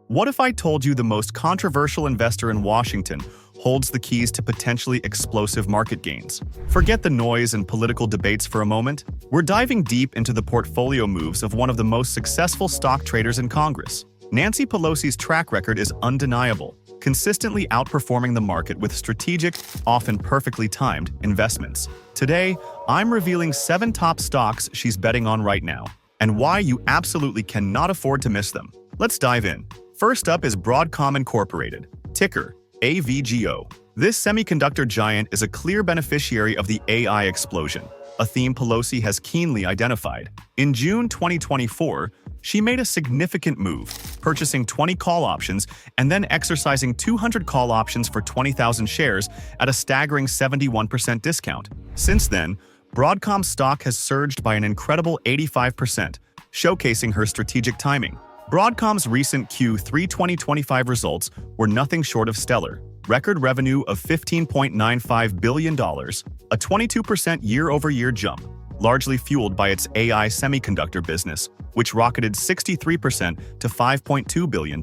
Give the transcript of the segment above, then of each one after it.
What if I told you the most controversial investor in Washington holds the keys to potentially explosive market gains? Forget the noise and political debates for a moment. We're diving deep into the portfolio moves of one of the most successful stock traders in Congress. Nancy Pelosi's track record is undeniable, consistently outperforming the market with strategic, often perfectly timed, investments. Today, I'm revealing 7 top stocks she's betting on right now, and why you absolutely cannot afford to miss them. Let's dive in. First up is Broadcom Incorporated, ticker AVGO. This semiconductor giant is a clear beneficiary of the AI explosion, a theme Pelosi has keenly identified. In June 2024, she made a significant move, purchasing 20 call options and then exercising 200 call options for 20,000 shares at a staggering 71% discount. Since then, Broadcom stock has surged by an incredible 85%, showcasing her strategic timing. Broadcom's recent Q3 2025 results were nothing short of stellar. Record revenue of $15.95 billion, a 22% year-over-year jump, largely fueled by its AI semiconductor business, which rocketed 63% to $5.2 billion.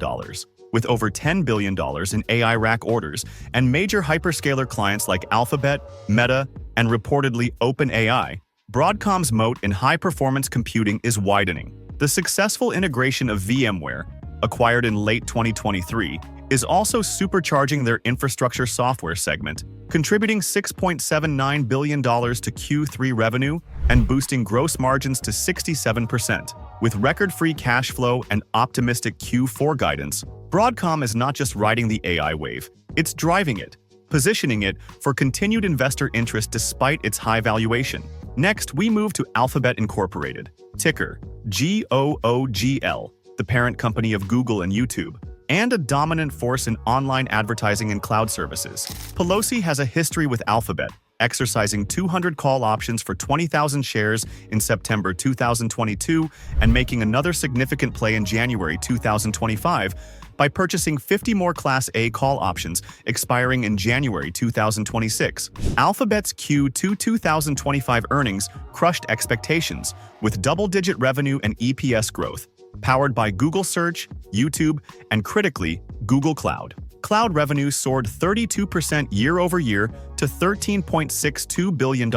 With over $10 billion in AI rack orders and major hyperscaler clients like Alphabet, Meta, and reportedly OpenAI, Broadcom's moat in high-performance computing is widening. The successful integration of VMware, acquired in late 2023, is also supercharging their infrastructure software segment, contributing $6.79 billion to Q3 revenue and boosting gross margins to 67%. With record free cash flow and optimistic Q4 guidance, Broadcom is not just riding the AI wave, it's driving it, positioning it for continued investor interest despite its high valuation. Next, we move to Alphabet Incorporated, ticker GOOGL, the parent company of Google and YouTube, and a dominant force in online advertising and cloud services. Pelosi has a history with Alphabet, exercising 200 call options for 20,000 shares in September 2022 and making another significant play in January 2025 by purchasing 50 more Class A call options expiring in January 2026. Alphabet's Q2 2025 earnings crushed expectations, with double-digit revenue and EPS growth, powered by Google Search, YouTube, and critically, Google Cloud. Cloud revenue soared 32% year-over-year to $13.62 billion,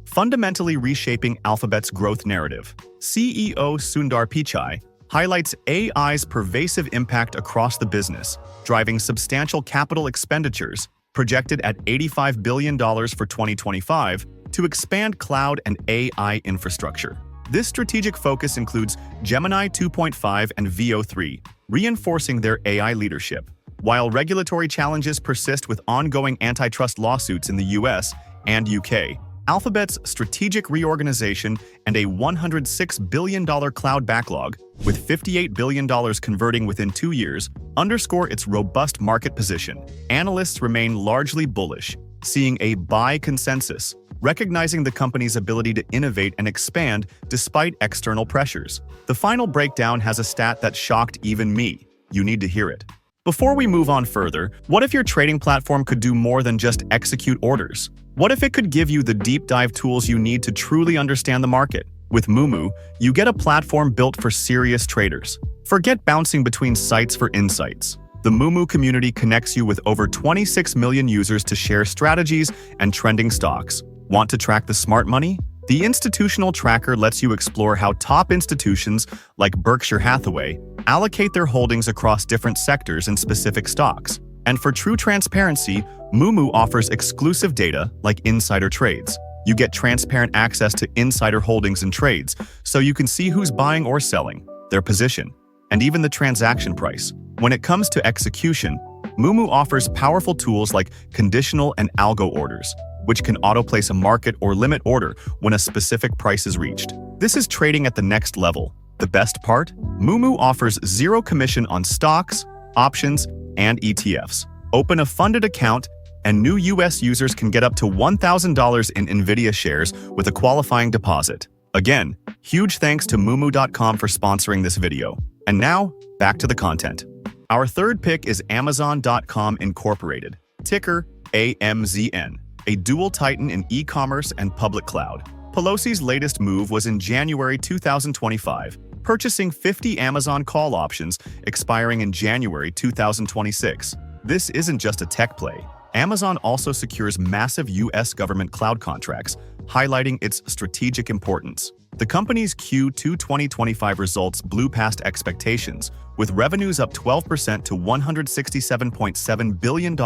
fundamentally reshaping Alphabet's growth narrative. CEO Sundar Pichai highlights AI's pervasive impact across the business, driving substantial capital expenditures, projected at $85 billion for 2025, to expand cloud and AI infrastructure. This strategic focus includes Gemini 2.5 and Veo 3, reinforcing their AI leadership. While regulatory challenges persist with ongoing antitrust lawsuits in the US and UK, Alphabet's strategic reorganization and a $106 billion cloud backlog, with $58 billion converting within 2 years, underscore its robust market position. Analysts remain largely bullish, seeing a buy consensus, recognizing the company's ability to innovate and expand despite external pressures. The final breakdown has a stat that shocked even me. You need to hear it. Before we move on further, what if your trading platform could do more than just execute orders? What if it could give you the deep dive tools you need to truly understand the market? With Mumu, you get a platform built for serious traders. Forget bouncing between sites for insights. The Mumu community connects you with over 26 million users to share strategies and trending stocks. Want to track the smart money? The Institutional Tracker lets you explore how top institutions, like Berkshire Hathaway, allocate their holdings across different sectors and specific stocks. And for true transparency, Mumu offers exclusive data like insider trades. You get transparent access to insider holdings and trades, so you can see who's buying or selling, their position, and even the transaction price. When it comes to execution, Mumu offers powerful tools like conditional and algo orders, which can auto-place a market or limit order when a specific price is reached. This is trading at the next level. The best part? Mumu offers zero commission on stocks, options, and ETFs. Open a funded account, and new US users can get up to $1,000 in Nvidia shares with a qualifying deposit. Again, huge thanks to Moomoo.com for sponsoring this video. And now, back to the content. Our third pick is Amazon.com Incorporated, ticker AMZN, a dual titan in e-commerce and public cloud. Pelosi's latest move was in January 2025, purchasing 50 Amazon call options expiring in January 2026. This isn't just a tech play. Amazon also secures massive U.S. government cloud contracts, highlighting its strategic importance. The company's Q2 2025 results blew past expectations, with revenues up 12% to $167.7 billion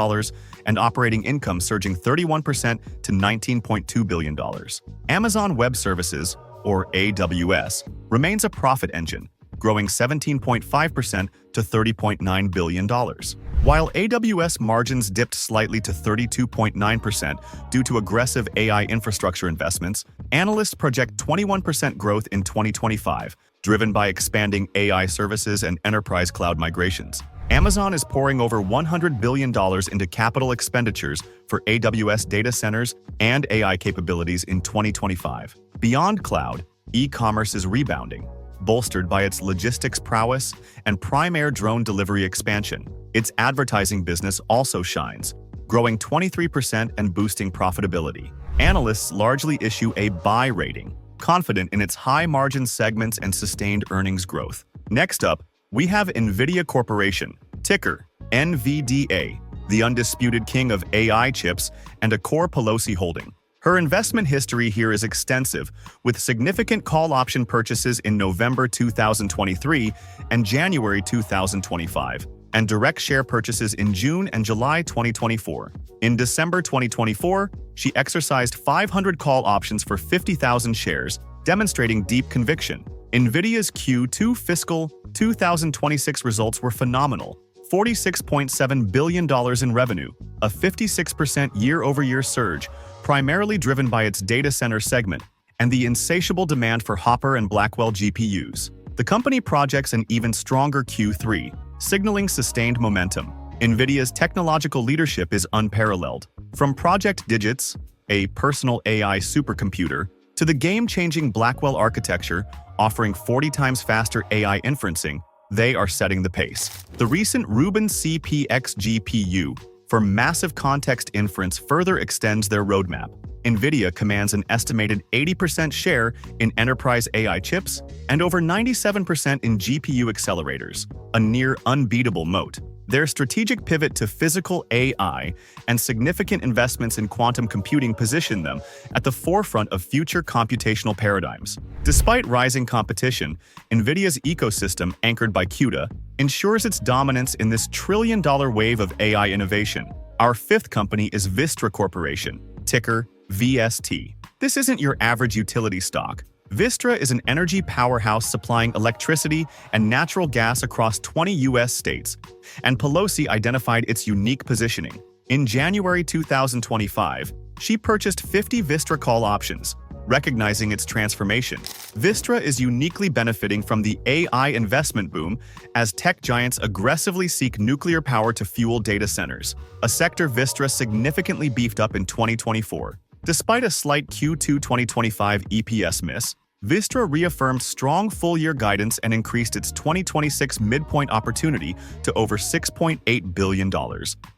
and operating income surging 31% to $19.2 billion. Amazon Web Services, or AWS, remains a profit engine, growing 17.5% to $30.9 billion. While AWS margins dipped slightly to 32.9% due to aggressive AI infrastructure investments, analysts project 21% growth in 2025, driven by expanding AI services and enterprise cloud migrations. Amazon is pouring over $100 billion into capital expenditures for AWS data centers and AI capabilities in 2025. Beyond cloud, e-commerce is rebounding, bolstered by its logistics prowess and Prime Air drone delivery expansion. Its advertising business also shines, growing 23% and boosting profitability. Analysts largely issue a buy rating, confident in its high-margin segments and sustained earnings growth. Next up, we have Nvidia Corporation, ticker NVDA, the undisputed king of AI chips and a core Pelosi holding. Her investment history here is extensive, with significant call option purchases in November 2023 and January 2025, and direct share purchases in June and July 2024. In December 2024, she exercised 500 call options for 50,000 shares, demonstrating deep conviction. Nvidia's Q2 fiscal 2026 results were phenomenal. $46.7 billion in revenue, a 56% year-over-year surge, primarily driven by its data center segment and the insatiable demand for Hopper and Blackwell GPUs. The company projects an even stronger Q3, signaling sustained momentum. Nvidia's technological leadership is unparalleled. From Project Digits, a personal AI supercomputer, to the game-changing Blackwell architecture, offering 40 times faster AI inferencing, they are setting the pace. The recent Rubin CPX GPU for massive context inference further extends their roadmap. Nvidia commands an estimated 80% share in enterprise AI chips and over 97% in GPU accelerators, a near unbeatable moat. Their strategic pivot to physical AI and significant investments in quantum computing position them at the forefront of future computational paradigms. Despite rising competition, Nvidia's ecosystem, anchored by CUDA, ensures its dominance in this trillion-dollar wave of AI innovation. Our fifth company is Vistra Corporation, ticker VST. This isn't your average utility stock. Vistra is an energy powerhouse supplying electricity and natural gas across 20 U.S. states, and Pelosi identified its unique positioning. In January 2025, she purchased 50 Vistra call options, recognizing its transformation. Vistra is uniquely benefiting from the AI investment boom as tech giants aggressively seek nuclear power to fuel data centers, a sector Vistra significantly beefed up in 2024. Despite a slight Q2 2025 EPS miss, Vistra reaffirmed strong full-year guidance and increased its 2026 midpoint opportunity to over $6.8 billion,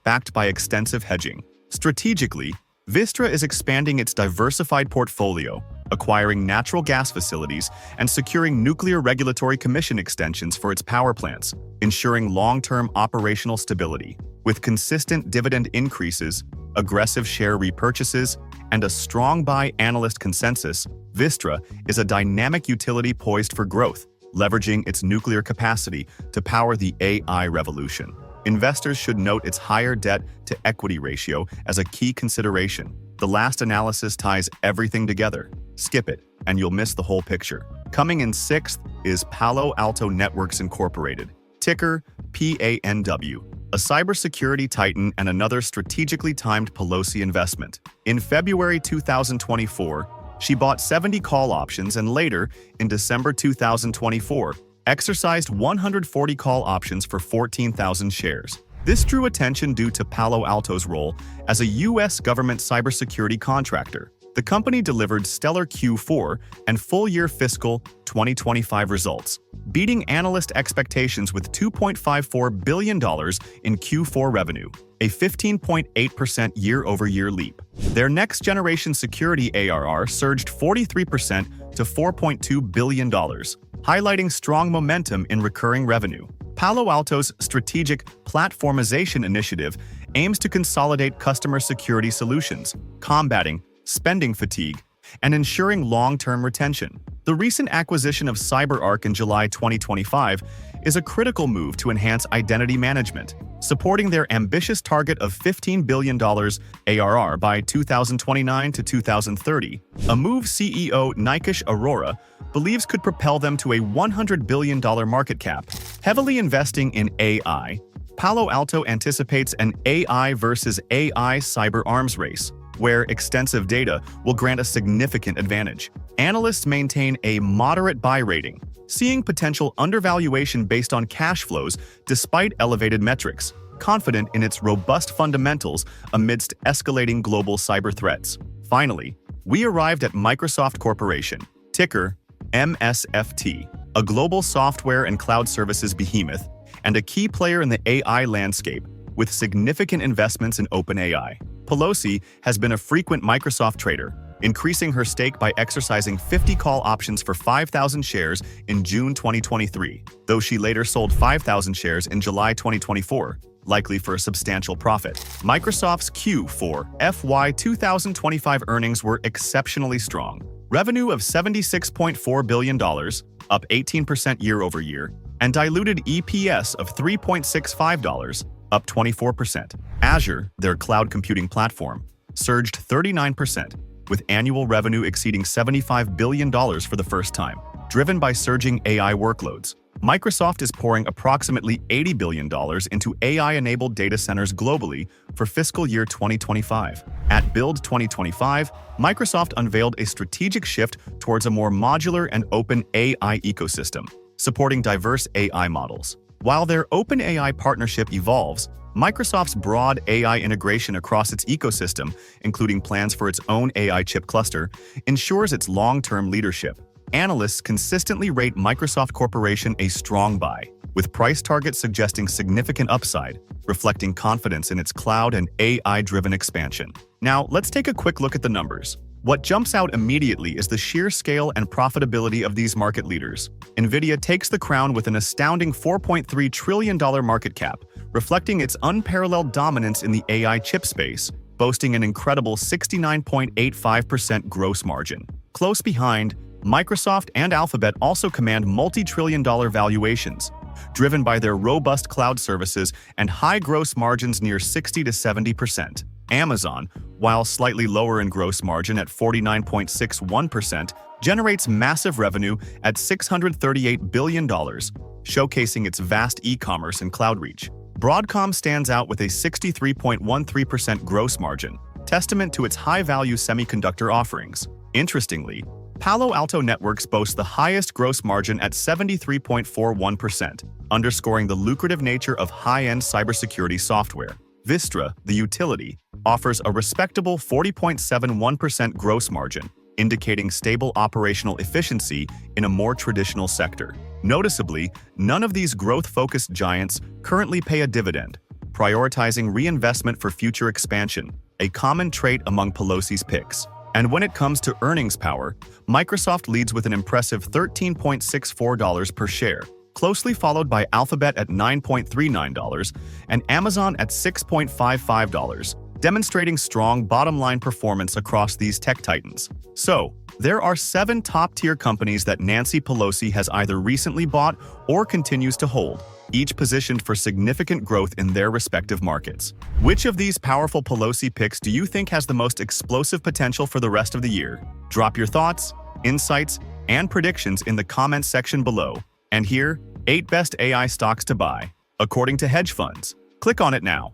backed by extensive hedging. Strategically, Vistra is expanding its diversified portfolio, acquiring natural gas facilities and securing nuclear regulatory commission extensions for its power plants, ensuring long-term operational stability. With consistent dividend increases, aggressive share repurchases, and a strong buy analyst consensus, Vistra is a dynamic utility poised for growth, leveraging its nuclear capacity to power the AI revolution. Investors should note its higher debt-to-equity ratio as a key consideration. The last analysis ties everything together. Skip it, and you'll miss the whole picture. Coming in sixth is Palo Alto Networks Incorporated, ticker PANW, a cybersecurity titan and another strategically timed Pelosi investment. In February 2024, she bought 70 call options and later, in December 2024, exercised 140 call options for 14,000 shares. This drew attention due to Palo Alto's role as a U.S. government cybersecurity contractor. The company delivered stellar Q4 and full-year fiscal 2025 results, beating analyst expectations with $2.54 billion in Q4 revenue, a 15.8% year-over-year leap. Their next-generation security ARR surged 43% to $4.2 billion, highlighting strong momentum in recurring revenue. Palo Alto's strategic platformization initiative aims to consolidate customer security solutions, combating spending fatigue, and ensuring long-term retention. The recent acquisition of CyberArk in July 2025 is a critical move to enhance identity management, supporting their ambitious target of $15 billion ARR by 2029 to 2030, a move CEO Nikesh Arora believes could propel them to a $100 billion market cap. Heavily investing in AI, Palo Alto anticipates an AI versus AI cyber arms race, where extensive data will grant a significant advantage. Analysts maintain a moderate buy rating, seeing potential undervaluation based on cash flows despite elevated metrics, confident in its robust fundamentals amidst escalating global cyber threats. Finally, we arrived at Microsoft Corporation, ticker MSFT, a global software and cloud services behemoth and a key player in the AI landscape with significant investments in OpenAI. Pelosi has been a frequent Microsoft trader, increasing her stake by exercising 50 call options for 5,000 shares in June 2023, though she later sold 5,000 shares in July 2024, likely for a substantial profit. Microsoft's Q4 FY 2025 earnings were exceptionally strong. Revenue of $76.4 billion, up 18% year-over-year, and diluted EPS of $3.65, up 24%. Azure, their cloud computing platform, surged 39%, with annual revenue exceeding $75 billion for the first time, driven by surging AI workloads. Microsoft is pouring approximately $80 billion into AI-enabled data centers globally for fiscal year 2025. At Build 2025, Microsoft unveiled a strategic shift towards a more modular and open AI ecosystem, supporting diverse AI models. While their OpenAI partnership evolves, Microsoft's broad AI integration across its ecosystem, including plans for its own AI chip cluster, ensures its long-term leadership. Analysts consistently rate Microsoft Corporation a strong buy, with price targets suggesting significant upside, reflecting confidence in its cloud and AI-driven expansion. Now, let's take a quick look at the numbers. What jumps out immediately is the sheer scale and profitability of these market leaders. Nvidia takes the crown with an astounding $4.3 trillion market cap, reflecting its unparalleled dominance in the AI chip space, boasting an incredible 69.85% gross margin. Close behind, Microsoft and Alphabet also command multi-trillion-dollar valuations, driven by their robust cloud services and high gross margins near 60 to 70%. Amazon, while slightly lower in gross margin at 49.61%, generates massive revenue at $638 billion, showcasing its vast e-commerce and cloud reach. Broadcom stands out with a 63.13% gross margin, testament to its high-value semiconductor offerings. Interestingly, Palo Alto Networks boasts the highest gross margin at 73.41%, underscoring the lucrative nature of high-end cybersecurity software. Vistra, the utility, offers a respectable 40.71% gross margin, indicating stable operational efficiency in a more traditional sector. Noticeably, none of these growth-focused giants currently pay a dividend, prioritizing reinvestment for future expansion, a common trait among Pelosi's picks. And when it comes to earnings power, Microsoft leads with an impressive $13.64 per share, closely followed by Alphabet at $9.39 and Amazon at $6.55, demonstrating strong bottom-line performance across these tech titans. So, there are 7 top-tier companies that Nancy Pelosi has either recently bought or continues to hold, each positioned for significant growth in their respective markets. Which of these powerful Pelosi picks do you think has the most explosive potential for the rest of the year? Drop your thoughts, insights, and predictions in the comments section below. And here, 8 best AI stocks to buy, according to hedge funds. Click on it now.